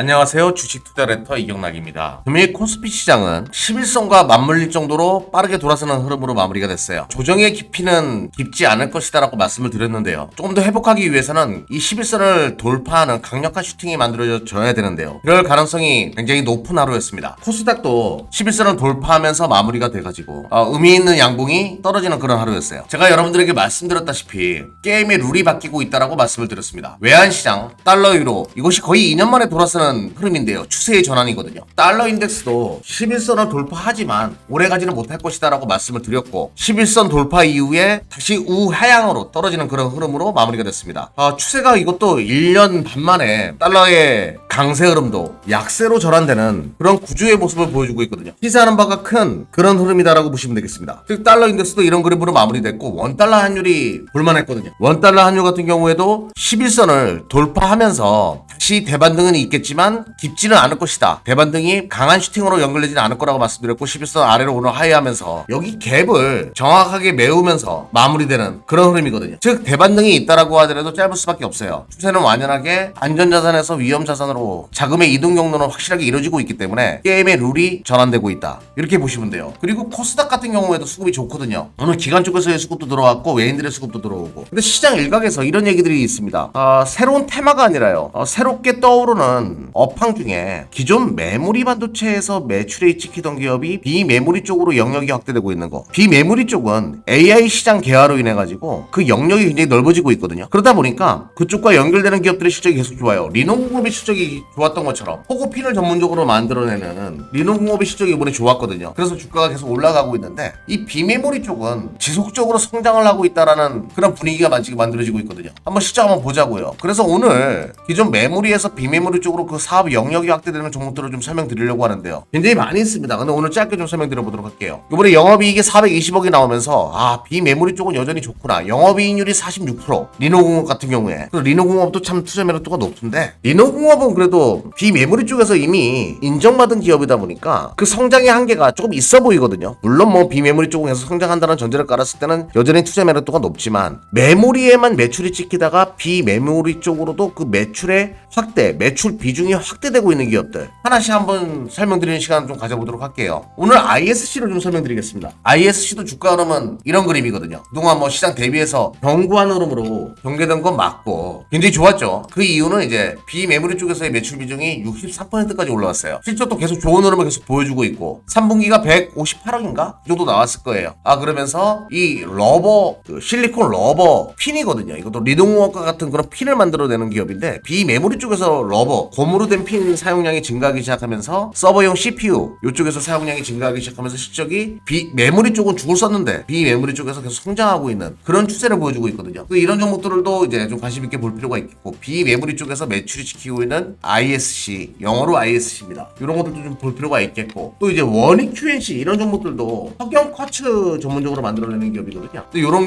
안녕하세요. 주식 투자 레터 이경락입니다. 금일 코스피 시장은 11선과 맞물릴 정도로 빠르게 돌아서는 흐름으로 마무리가 됐어요. 조정의 깊이는 깊지 않을 것이다라고 말씀을 드렸는데요. 조금 더 회복하기 위해서는 이 11선을 돌파하는 강력한 슈팅이 만들어져야 되는데요. 그럴 가능성이 굉장히 높은 하루였습니다. 코스닥도 11선을 돌파하면서 마무리가 돼가지고 의미 있는 양봉이 떨어지는 그런 하루였어요. 제가 여러분들에게 말씀드렸다시피 게임의 룰이 바뀌고 있다라고 말씀을 드렸습니다. 외환시장, 달러 유로 이것이 거의 2년 만에 돌아서는 흐름인데요. 추세의 전환이거든요. 달러 인덱스도 11선을 돌파하지만 오래 가지는 못할 것이다 라고 말씀을 드렸고 11선 돌파 이후에 다시 우하향으로 떨어지는 그런 흐름으로 마무리가 됐습니다. 추세가 이것도 1년 반 만에 달러의 강세 흐름도 약세로 전환되는 그런 구조의 모습을 보여주고 있거든요. 시사하는 바가 큰 그런 흐름이다라고 보시면 되겠습니다. 즉 달러 인덱스도 이런 그림으로 마무리됐고 원달러 환율이 볼만했거든요. 원달러 환율 같은 경우에도 11선을 돌파하면서 다시 대반등은 있겠지만 깊지는 않을 것이다. 대반등이 강한 슈팅으로 연결되지는 않을 거라고 말씀드렸고 11선 아래로 오늘 하이하면서 여기 갭을 정확하게 메우면서 마무리되는 그런 흐름이거든요. 즉 대반등이 있다라고 하더라도 짧을 수밖에 없어요. 추세는 완연하게 안전자산에서 위험자산으로 자금의 이동 경로는 확실하게 이루어지고 있기 때문에 게임의 룰이 전환되고 있다. 이렇게 보시면 돼요. 그리고 코스닥 같은 경우에도 수급이 좋거든요. 오늘 기관 쪽에서의 수급도 들어왔고 외인들의 수급도 들어오고 근데 시장 일각에서 이런 얘기들이 있습니다. 새로운 테마가 아니라요. 새롭게 떠오르는 업황 중에 기존 메모리 반도체에서 매출이 찍히던 기업이 비메모리 쪽으로 영역이 확대되고 있는 거. 비메모리 쪽은 AI 시장 개화로 인해 가지고 그 영역이 굉장히 넓어지고 있거든요. 그러다 보니까 그쪽과 연결되는 기업들의 실적이 계속 좋아요. 리노공업의 실적이 좋았던 것처럼 호구핀을 전문적으로 만들어내는 리노공업의 실적이 이번에 좋았거든요. 그래서 주가가 계속 올라가고 있는데 이 비메모리 쪽은 지속적으로 성장을 하고 있다라는 그런 분위기가 만들어지고 있거든요. 한번 시장 한번 보자고요. 그래서 오늘 기존 메모리에서 비메모리 쪽으로 그 사업 영역이 확대되는 종목들을 좀 설명드리려고 하는데요. 굉장히 많이 있습니다. 근데 오늘 짧게 좀 설명드려보도록 할게요. 이번에 영업이익이 420억이 나오면서 비메모리 쪽은 여전히 좋구나. 영업이익률이 46%. 리노공업 같은 경우에 리노공업도 참 투자 매력도가 높은데 리노공업은 그래도 비메모리 쪽에서 이미 인정받은 기업이다 보니까 그 성장의 한계가 조금 있어 보이거든요. 물론 뭐 비메모리 쪽에서 성장한다는 전제를 깔았을 때는 여전히 투자 매력도가 높지만 메모리에만 매출이 찍히다가 비메모리 쪽으로도 그 매출의 확대, 매출 비중이 확대되고 있는 기업들 하나씩 한번 설명드리는 시간 좀 가져보도록 할게요. 오늘 ISC로 좀 설명드리겠습니다. ISC도 주가 흐름은 이런 그림이거든요. 그동안 뭐 시장 대비해서 견고한 흐름으로 경계된 건 맞고 굉장히 좋았죠. 그 이유는 이제 비메모리 쪽에서의 매출 비중이 63%까지 올라왔어요. 실적도 계속 좋은 흐름을 계속 보여주고 있고 3분기가 158억인가? 그 정도 나왔을 거예요. 그러면서 이 러버, 실리콘 러버 핀이거든요. 이것도 리동워크와 같은 그런 핀을 만들어내는 기업인데 비메모리 쪽에서 러버, 고무로 된 핀 사용량이 증가하기 시작하면서 서버용 CPU 이쪽에서 사용량이 증가하기 시작하면서 실적이 비메모리 쪽은 죽을 썼는데 비메모리 쪽에서 계속 성장하고 있는 그런 추세를 보여주고 있거든요. 이런 종목들도 이제 좀 관심 있게 볼 필요가 있고 비메모리 쪽에서 매출이 지키고 있는 ISC, 영어로 ISC입니다. 이런 것들도 좀 볼 필요가 있겠고 또 이제 원익 QNC 이런 종목들도 석영 쿼츠 전문적으로 만들어내는 기업이거든요. 이런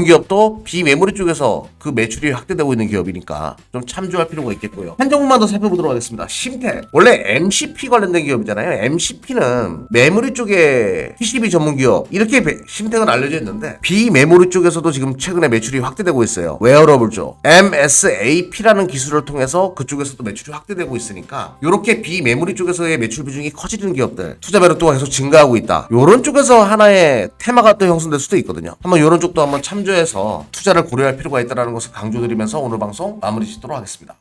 기업도 비메모리 쪽에서 그 매출이 확대되고 있는 기업이니까 좀 참조할 필요가 있겠고요. 한 종목만 더 살펴보도록 하겠습니다. 심텍. 원래 MCP 관련된 기업이잖아요. MCP는 메모리 쪽에 PCB 전문 기업 이렇게 심텍은 알려져 있는데 비메모리 쪽에서도 지금 최근에 매출이 확대되고 있어요. 웨어러블 쪽 MSAP라는 기술을 통해서 그쪽에서도 매출이 확대되고 있으니까 이렇게 비메모리 쪽에서의 매출 비중이 커지는 기업들 투자 매력도가 계속 증가하고 있다. 이런 쪽에서 하나의 테마가 또 형성될 수도 있거든요. 한번 이런 쪽도 한번 참조해서 투자를 고려할 필요가 있다는 것을 강조드리면서 오늘 방송 마무리 짓도록 하겠습니다.